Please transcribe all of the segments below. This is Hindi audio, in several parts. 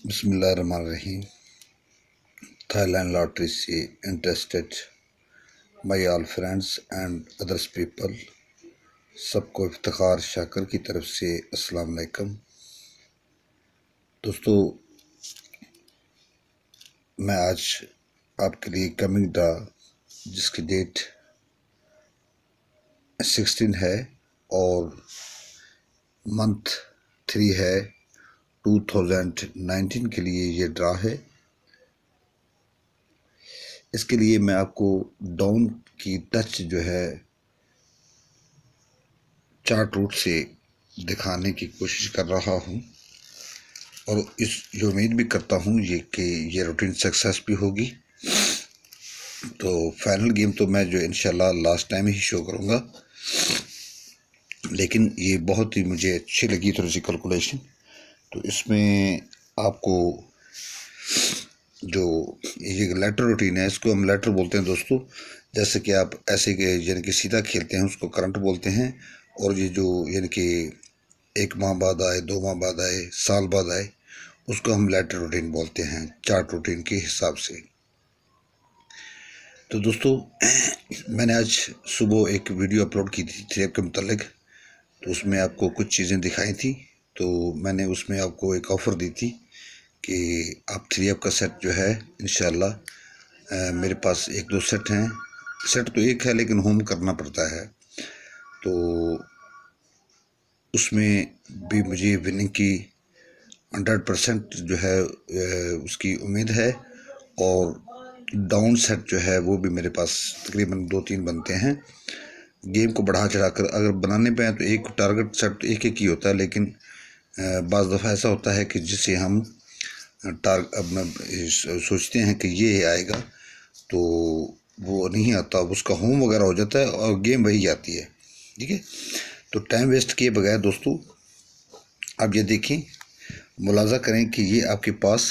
बिस्मिल्लाहिर्रहमानिर्रहीम। थाईलैंड लॉटरी से interested my all friends and others people, सबको इफ्तिखार शाकर की तरफ से अस्सलाम वालेकुम। दोस्तों, मैं आज आपके लिए कमिंग ड्रा जिसकी डेट 16 है और मंथ 3 है 2019 के लिए ये ड्रा है। इसके लिए मैं आपको डाउन की टच जो है चार्ट रूट से दिखाने की कोशिश कर रहा हूँ और ये उम्मीद भी करता हूँ ये रूटीन सक्सेस भी होगी। तो फाइनल गेम तो मैं जो इंशाल्लाह लास्ट टाइम ही शो करूँगा, लेकिन ये बहुत ही मुझे अच्छी लगी थोड़ी सी कैलकुलेशन। तो इसमें आपको जो ये लेटर रूटीन है, इसको हम लेटर बोलते हैं दोस्तों। जैसे कि आप ऐसे के यानी कि सीधा खेलते हैं उसको करंट बोलते हैं, और ये जो यानी कि 1 माह बाद आए, 2 माह बाद आए, साल बाद आए, उसको हम लेटर रूटीन बोलते हैं चार्ट रूटीन के हिसाब से। तो दोस्तों, मैंने आज सुबह एक वीडियो अपलोड की थी 3 के मुतालिक, तो उसमें आपको कुछ चीज़ें दिखाई थी। तो मैंने उसमें आपको एक ऑफ़र दी थी कि आप 3 का सेट जो है इंशाल्लाह, मेरे पास 1-2 सेट हैं। सेट तो एक है लेकिन होम करना पड़ता है, तो उसमें भी मुझे विनिंग की 100% जो है उसकी उम्मीद है। और डाउन सेट जो है वो भी मेरे पास तकरीबन 2-3 बनते हैं। गेम को बढ़ा चढ़ाकर अगर बनाने पे हैं तो एक टारगेट सेट तो एक ही होता है, लेकिन बाज़ दफ़ा ऐसा होता है कि जिसे हम सोचते हैं कि ये आएगा तो वो नहीं आता, उसका होम वगैरह हो जाता है और गेम वही आती है। ठीक है, तो टाइम वेस्ट किए बगैर दोस्तों आप ये देखें, मुलाजा करें कि ये आपके पास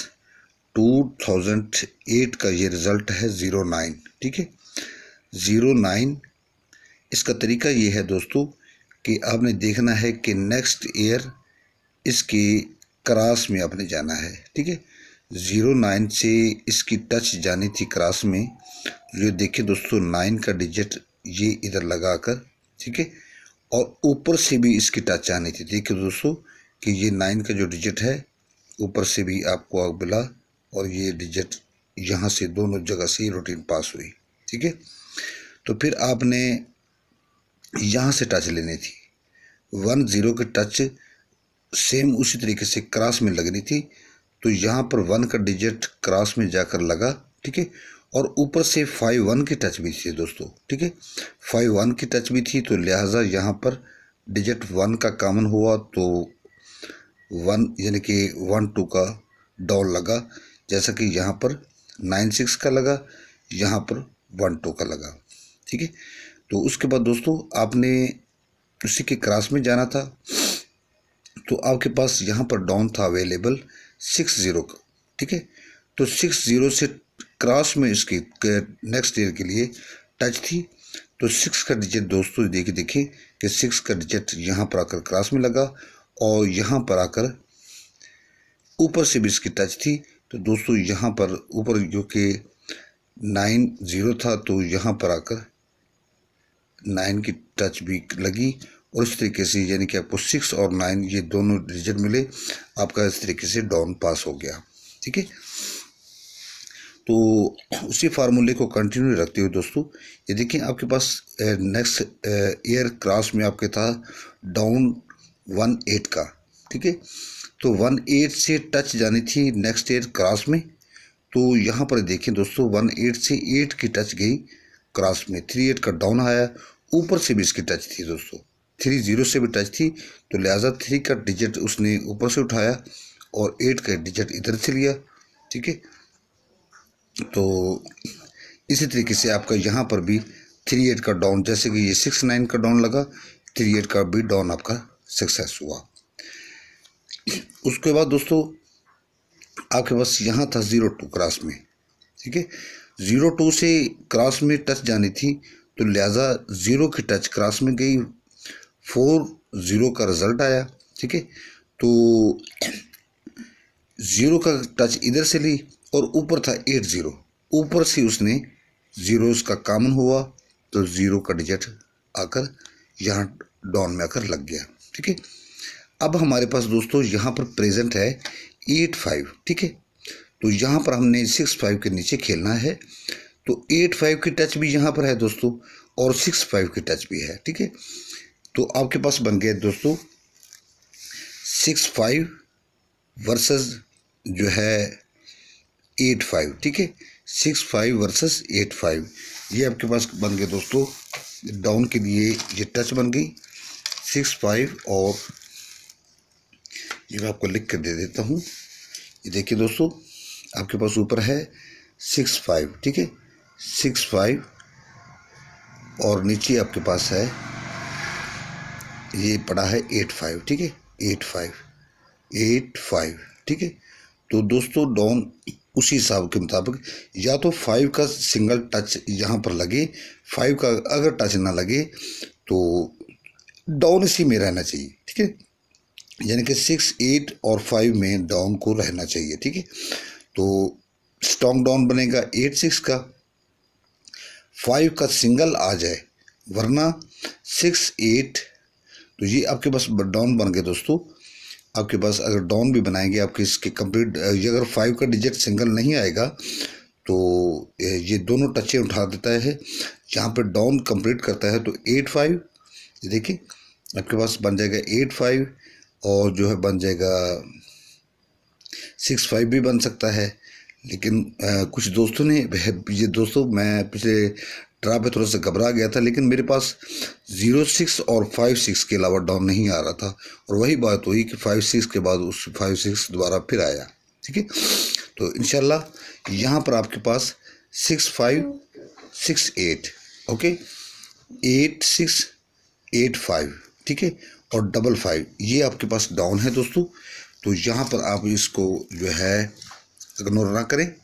2008 का ये रिज़ल्ट है 09। ठीक है, 09। इसका तरीका ये है दोस्तों कि आपने देखना है कि नेक्स्ट ईयर इसके क्रॉस में आपने जाना है। ठीक है, 09 से इसकी टच जानी थी क्रॉस में। जो देखिए दोस्तों, 9 का डिजिट ये इधर लगा कर, ठीक है, और ऊपर से भी इसकी टच आनी थी। देखिए दोस्तों कि ये 9 का जो डिजिट है ऊपर से भी आपको मिला, और ये डिजिट यहाँ से दोनों जगह से रूटीन पास हुई। ठीक है, तो फिर आपने यहाँ से टच लेनी थी, 10 की टच सेम उसी तरीके से क्रॉस में लगनी थी। तो यहाँ पर 1 का डिजिट क्रॉस में जाकर लगा। ठीक है, और ऊपर से 5-1 की टच भी थी दोस्तों। ठीक है, 5-1 की टच भी थी, तो लिहाजा यहाँ पर डिजिट 1 का कॉमन हुआ, तो 1 यानी कि 1-2 का डाउन लगा, जैसा कि यहाँ पर 9-6 का लगा, यहाँ पर 1-2 का लगा। ठीक है, तो उसके बाद दोस्तों आपने उसी के क्रॉस में जाना था, तो आपके पास यहाँ पर डाउन था अवेलेबल 60 का। ठीक है, तो 60 से क्रॉस में इसकी नेक्स्ट ईयर के लिए टच थी। तो 6 का डिजिट दोस्तों देखिए कि 6 का डिजिट यहाँ पर आकर क्रॉस में लगा, और यहाँ पर आकर ऊपर से भी इसकी टच थी। तो दोस्तों यहाँ पर ऊपर जो कि 9-0 था, तो यहाँ पर आकर 9 की टच भी लगी, और इस तरीके से यानी कि आपको 6 और 9 ये दोनों डिजिट मिले, आपका इस तरीके से डाउन पास हो गया। ठीक है, तो उसी फार्मूले को कंटिन्यू रखते हुए दोस्तों ये देखिए आपके पास नेक्स्ट ईयर क्रॉस में आपके था डाउन 18 का। ठीक है, तो 18 से टच जानी थी नेक्स्ट ईयर क्रॉस में। तो यहाँ पर देखिए दोस्तों 18 से 8 की टच गई क्रॉस में, 38 का डाउन आया, ऊपर से भी इसकी टच थी दोस्तों, 30 से भी टच थी। तो लिहाजा 3 का डिजिट उसने ऊपर से उठाया और 8 का डिजिट इधर से लिया। ठीक है, तो इसी तरीके से आपका यहाँ पर भी 38 का डाउन, जैसे कि ये 6-9 का डाउन लगा, 38 का भी डाउन आपका सक्सेस हुआ। उसके बाद दोस्तों आपके पास यहाँ था 02 क्रॉस में। ठीक है, 02 से क्रॉस में टच जानी थी, तो लिहाजा 0 की टच क्रॉस में गई, 40 का रिजल्ट आया। ठीक है, तो ज़ीरो का टच इधर से ली और ऊपर था 8 ज़ीरो, ऊपर से उसने ज़ीरो का कॉमन हुआ तो ज़ीरो का डिजिट आकर यहाँ डाउन में आकर लग गया। ठीक है, अब हमारे पास दोस्तों यहाँ पर प्रेजेंट है 8-5। ठीक है, तो यहाँ पर हमने 6-5 के नीचे खेलना है, तो 8-5 की टच भी यहाँ पर है दोस्तों और 6-5 की टच भी है। ठीक है, तो आपके पास बन गया दोस्तों 6-5 वर्सेस जो है 8-5। ठीक है, 6-5 वर्सेस 8-5, ये आपके पास बन गया दोस्तों। डाउन के लिए ये टच बन गई 6-5, और ये मैं आपको लिख कर दे देता हूँ। ये देखिए दोस्तों, आपके पास ऊपर है 6-5। ठीक है, 6-5 और नीचे आपके पास है ये पड़ा है 8-5। ठीक है, 8-5। ठीक है, तो दोस्तों डाउन उसी हिसाब के मुताबिक या तो 5 का सिंगल टच यहाँ पर लगे, 5 का अगर टच ना लगे तो डाउन इसी में रहना चाहिए। ठीक है, यानी कि 6, 8 और 5 में डाउन को रहना चाहिए। ठीक है, तो स्ट्रॉन्ग डाउन बनेगा 8-6 का, 5 का सिंगल आ जाए, वरना 6-8। तो ये आपके पास डाउन बन गए दोस्तों। आपके पास अगर डाउन भी बनाएंगे आपके इसके कंप्लीट, ये अगर 5 का डिजिट सिंगल नहीं आएगा तो ये दोनों टचें उठा देता है, जहाँ पे डाउन कंप्लीट करता है। तो 8-5 देखिए आपके पास बन जाएगा 8-5, और जो है बन जाएगा 6-5 भी बन सकता है। लेकिन कुछ दोस्तों ने, ये दोस्तों मैं पिछले ड्रा पे थोड़ा सा घबरा गया था, लेकिन मेरे पास 0-6 और 5-6 के अलावा डाउन नहीं आ रहा था, और वही बात हुई कि 5-6 के बाद उस 5-6 दोबारा फिर आया। ठीक है, तो इंशाल्लाह यहाँ पर आपके पास 6-5 6-8, ओके, 8-6 8-5। ठीक है, और 5-5 ये आपके पास डाउन है दोस्तों। तो यहाँ पर आप इसको जो है इग्नोर ना करें।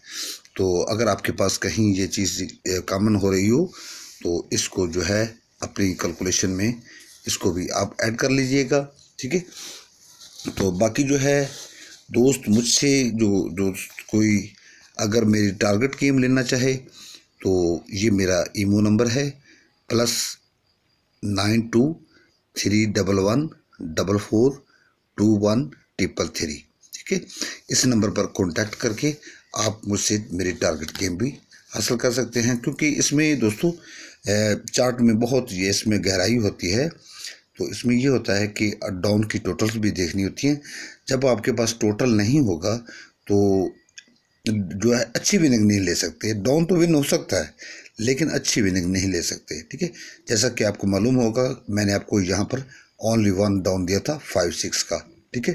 तो अगर आपके पास कहीं ये चीज़ कॉमन हो रही हो तो इसको जो है अपनी कैलकुलेशन में इसको भी आप ऐड कर लीजिएगा। ठीक है, तो बाकी जो है दोस्त मुझसे जो कोई अगर मेरी टारगेट गेम लेना चाहे तो ये मेरा ईमो नंबर है +9231142133। ठीक है, इस नंबर पर कांटेक्ट करके आप मुझसे मेरी टारगेट गेम भी हासिल कर सकते हैं, क्योंकि इसमें दोस्तों चार्ट में बहुत ये इसमें गहराई होती है। तो इसमें ये होता है कि डाउन की टोटल्स भी देखनी होती हैं। जब आपके पास टोटल नहीं होगा तो जो है अच्छी विनिंग नहीं ले सकते। डाउन तो विन हो सकता है लेकिन अच्छी विनिंग नहीं ले सकते। ठीक है, जैसा कि आपको मालूम होगा मैंने आपको यहाँ पर ओनली 1 डाउन दिया था 5-6 का। ठीक है,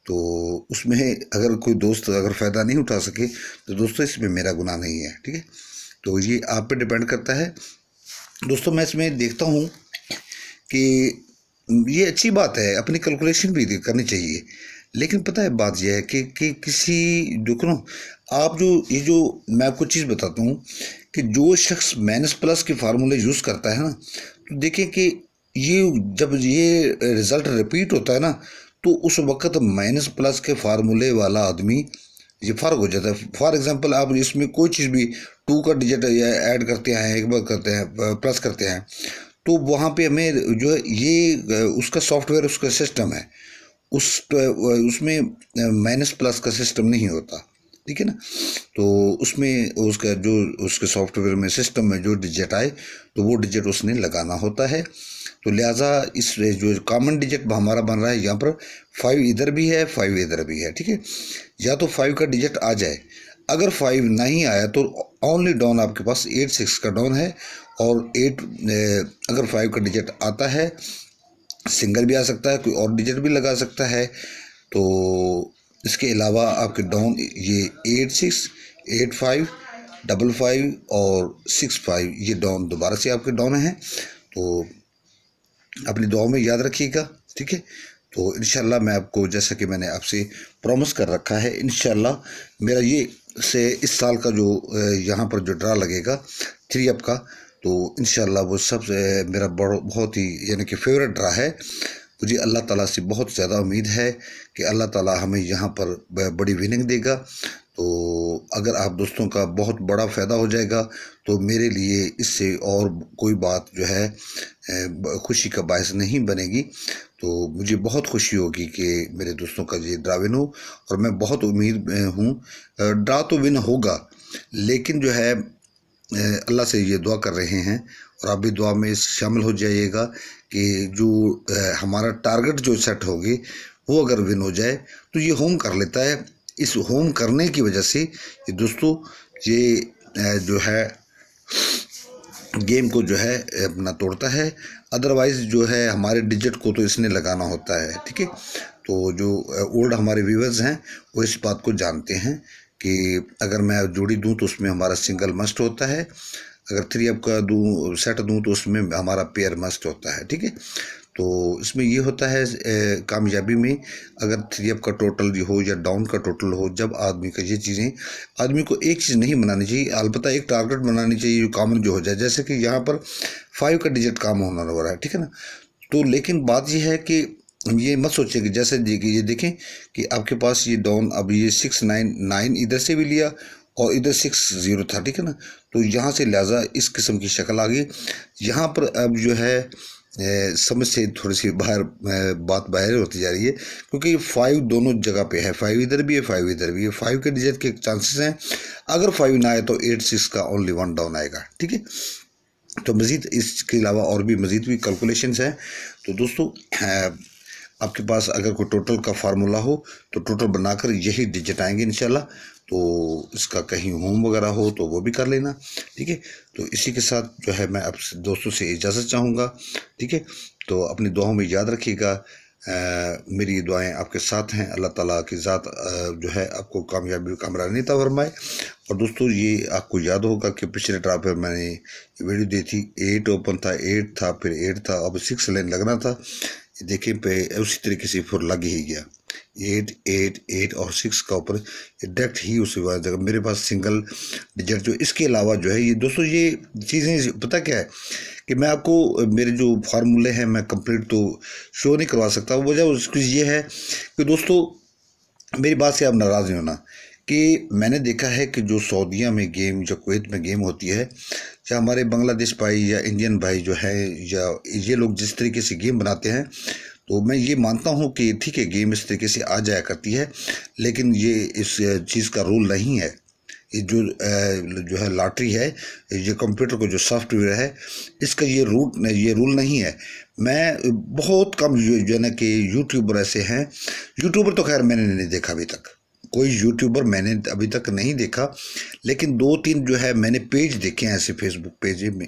तो उसमें अगर कोई दोस्त अगर फ़ायदा नहीं उठा सके तो दोस्तों इसमें मेरा गुनाह नहीं है। ठीक है, तो ये आप पे डिपेंड करता है दोस्तों। मैं इसमें देखता हूँ कि ये अच्छी बात है, अपनी कैलकुलेशन भी करनी चाहिए, लेकिन पता है बात यह है कि किसी जो आप ये जो मैं आपको चीज़ बताता हूँ कि जो शख्स माइनस प्लस के फार्मूले यूज़ करता है ना, तो देखिए कि ये जब ये रिज़ल्ट रिपीट होता है ना, तो उस वक्त माइनस प्लस के फार्मूले वाला आदमी ये फ़र्क हो जाता है। फॉर एग्जांपल आप इसमें कोई चीज़ भी 2 का डिजिट ऐड करते हैं, एक बार करते हैं प्लस करते हैं, तो वहाँ पे हमें जो है ये उसका सॉफ्टवेयर उसका सिस्टम है, उसमें माइनस प्लस का सिस्टम नहीं होता। ठीक है ना, तो उसमें उसका जो उसके सॉफ्टवेयर में सिस्टम में जो डिजिट आए तो वो डिजिट उसने लगाना होता है। तो लिहाजा इस जो कॉमन डिजिट हमारा बन रहा है यहाँ पर 5 इधर भी है 5 इधर भी है। ठीक है, या तो 5 का डिजिट आ जाए, अगर 5 नहीं आया तो ओनली डाउन आपके पास 8-6 का डाउन है, और 8 अगर 5 का डिजिट आता है सिंगल भी आ सकता है, कोई और डिजिट भी लगा सकता है। तो इसके अलावा आपके डाउन ये 8-6 8-5 5-5 और 6-5 ये डाउन दोबारा से आपके डाउन हैं। तो अपनी दुआ में याद रखिएगा। ठीक है, तो इंशाल्लाह मैं आपको जैसा कि मैंने आपसे प्रॉमिस कर रखा है, इंशाल्लाह मेरा ये से इस साल का जो यहाँ पर जो ड्रा लगेगा 3 अप का, तो इंशाल्लाह वो सब मेरा बहुत ही यानी कि फेवरेट ड्रा है। मुझे अल्लाह ताला से बहुत ज़्यादा उम्मीद है कि अल्लाह ताला हमें यहाँ पर बड़ी विनिंग देगा। तो अगर आप दोस्तों का बहुत बड़ा फ़ायदा हो जाएगा तो मेरे लिए इससे और कोई बात जो है खुशी का बायस नहीं बनेगी। तो मुझे बहुत खुशी होगी कि मेरे दोस्तों का ये ड्रा विन हो, और मैं बहुत उम्मीद हूँ ड्रा तो विन होगा, लेकिन जो है अल्लाह से ये दुआ कर रहे हैं, और आप भी दुआ में शामिल हो जाइएगा कि जो हमारा टारगेट जो सेट होगी वो अगर विन हो जाए तो ये होम कर लेता है। इस होम करने की वजह से ये दोस्तों ये जो है गेम को जो है अपना तोड़ता है। अदरवाइज़ जो है हमारे डिजिट को तो इसने लगाना होता है, ठीक है। तो जो ओल्ड हमारे व्यूवर्स हैं वो इस बात को जानते हैं कि अगर मैं जोड़ी दूं तो उसमें हमारा सिंगल मस्ट होता है, अगर 3 अप का दूं सेट दूं तो उसमें हमारा पेयर मस्ट होता है, ठीक है। तो इसमें ये होता है कामयाबी में अगर 3 अप का टोटल हो या डाउन का टोटल हो, जब आदमी का ये चीज़ें, आदमी को एक चीज़ नहीं बनानी चाहिए, अलबत्ता एक टारगेट बनानी चाहिए जो कॉमन जो हो जाए। जैसे कि यहाँ पर 5 का डिजिट काम होना हो रहा है, ठीक है ना। तो लेकिन बात यह है कि ये मत सोचिए कि जैसे ये देखें कि आपके पास ये डाउन, अब ये 699 इधर से भी लिया और इधर 60 था, ठीक है ना। तो यहाँ से लिहाजा इस किस्म की शक्ल आ गई। यहाँ पर अब जो है समझ से थोड़ी सी बात बाहर होती जा रही है, क्योंकि 5 दोनों जगह पे है, 5 इधर भी है 5 इधर भी है। 5 के डिजिट के चांसेस हैं, अगर 5 ना आए तो 8-6 का ओनली 1 डाउन आएगा, ठीक है। तो मज़ीद इसके अलावा और भी मज़ीद भी कैलकुलेशंस हैं। तो दोस्तों आपके पास अगर कोई टोटल का फार्मूला हो तो टोटल बनाकर यही डिजिट आएंगे इंशाल्लाह। तो इसका कहीं होम वगैरह हो तो वो भी कर लेना, ठीक है। तो इसी के साथ जो है मैं आप दोस्तों से इजाज़त चाहूँगा, ठीक है। तो अपनी दुआओं में याद रखिएगा, मेरी दुआएं आपके साथ हैं। अल्लाह ताला की ज़ात जो है आपको कामयाबी कामरानी अता फरमाए। और दोस्तों ये आपको याद होगा कि पिछले ड्रा पर मैंने वीडियो दी थी, 8 ओपन था, 8 था, फिर 8 था, अब 6 लाइन लगना था। देखें पे उसी तरीके से फिर लग ही गया, 8 8 8 और 6 का ऊपर डायरेक्ट ही उसी जगह मेरे पास सिंगल डिजिट जो इसके अलावा जो है ये दोस्तों ये चीज़ें पता क्या है कि मैं आपको मेरे जो फार्मूले हैं मैं कंप्लीट तो शो नहीं करवा सकता। वजह उसकी ये है कि दोस्तों मेरी बात से आप नाराज़ नहीं होना कि मैंने देखा है कि जो सऊदीया में गेम, जो कुवैत में गेम होती है, या हमारे बांग्लादेश भाई या इंडियन भाई जो है, या ये लोग जिस तरीके से गेम बनाते हैं, तो मैं ये मानता हूँ कि ठीक है गेम इस तरीके से आ जाया करती है, लेकिन ये इस चीज़ का रूल नहीं है। ये जो है लॉटरी है, ये कंप्यूटर को जो सॉफ्टवेयर है, इसका ये रूल नहीं है। मैं बहुत कम जो है ना कि यूट्यूबर ऐसे हैं, यूट्यूबर तो खैर मैंने नहीं देखा अभी तक, कोई यूट्यूबर मैंने अभी तक नहीं देखा, लेकिन 2-3 जो है मैंने पेज देखे हैं ऐसे फेसबुक पेज में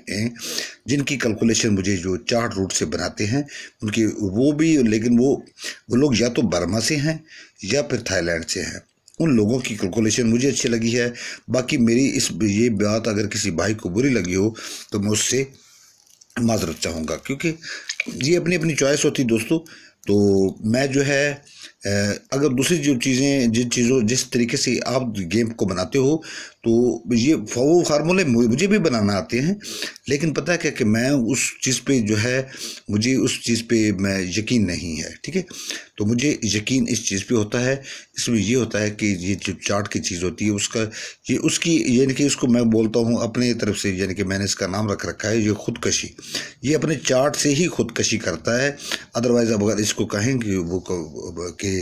जिनकी कैलकुलेशन मुझे जो चार्ट रूट से बनाते हैं उनकी वो भी, लेकिन वो लोग या तो बर्मा से हैं या फिर थाईलैंड से हैं। उन लोगों की कैलकुलेशन मुझे अच्छी लगी है। बाकी मेरी ये बात अगर किसी भाई को बुरी लगी हो तो मैं उससे माजरत चाहूँगा, क्योंकि ये अपनी अपनी चॉइस होती दोस्तों। तो मैं जो है अगर दूसरी जो चीज़ें जिस तरीके से आप गेम को बनाते हो, तो ये वो फार्मूले मुझे भी बनाना आते हैं, लेकिन पता है क्या कि मैं उस चीज़ पे जो है मुझे उस चीज़ पे मैं यकीन नहीं है, ठीक है। तो मुझे यकीन इस चीज़ पे होता है, इसमें ये होता है कि ये जो चार्ट की चीज़ होती है उसका ये उसकी यानी कि उसको मैं बोलता हूँ अपने तरफ से, यानी कि मैंने इसका नाम रख रखा है ये खुदकशी। ये अपने चार्ट से ही खुदकशी करता है। अदरवाइज़ अब अगर इसको कहें कि कि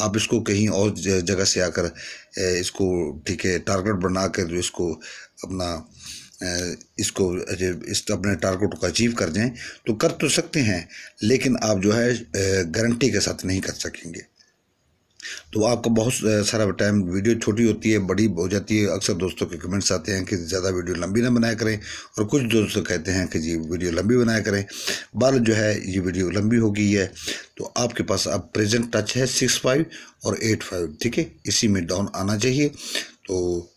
आप इसको कहीं और जगह से आकर इसको ठीक है टारगेट बना कर जो इसको अपना इसको इस अपने टारगेट को अचीव कर जाएं तो कर तो सकते हैं, लेकिन आप जो है गारंटी के साथ नहीं कर सकेंगे। तो आपका बहुत सारा टाइम, वीडियो छोटी होती है बड़ी हो जाती है। अक्सर दोस्तों के कमेंट्स आते हैं कि ज़्यादा वीडियो लंबी ना बनाया करें, और कुछ दोस्तों कहते हैं कि जी वीडियो लंबी बनाया करें। बार जो है ये वीडियो लंबी हो गई है, तो आपके पास अब प्रेजेंट टच है 6-5 और 8-5, ठीक है। इसी में डाउन आना चाहिए, तो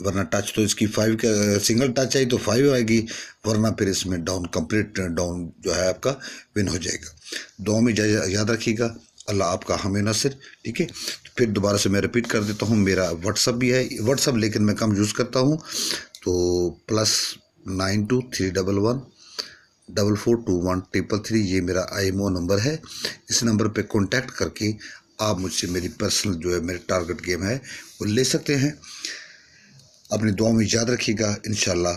वरना टच तो इसकी 5 का सिंगल टच आई तो 5 आएगी, वरना फिर इसमें डाउन कंप्लीट डाउन जो है आपका विन हो जाएगा। दुआ में याद रखिएगा, अल्लाह आपका हमें नसीर, ठीक है। तो फिर दोबारा से मैं रिपीट कर देता हूँ, मेरा व्हाट्सअप भी है, व्हाट्सअप लेकिन मैं कम यूज़ करता हूँ, तो +92 311 442133 ये मेरा IMO नंबर है। इस नंबर पे कांटेक्ट करके आप मुझसे मेरी पर्सनल जो है मेरे टारगेट गेम है वो ले सकते हैं। अपनी दुआ में याद रखिएगा। इंशाल्लाह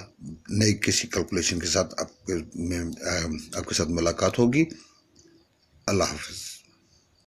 नई किसी कैलकुलेशन के साथ आपके साथ मुलाकात होगी। अल्लाह हाफ़िज़।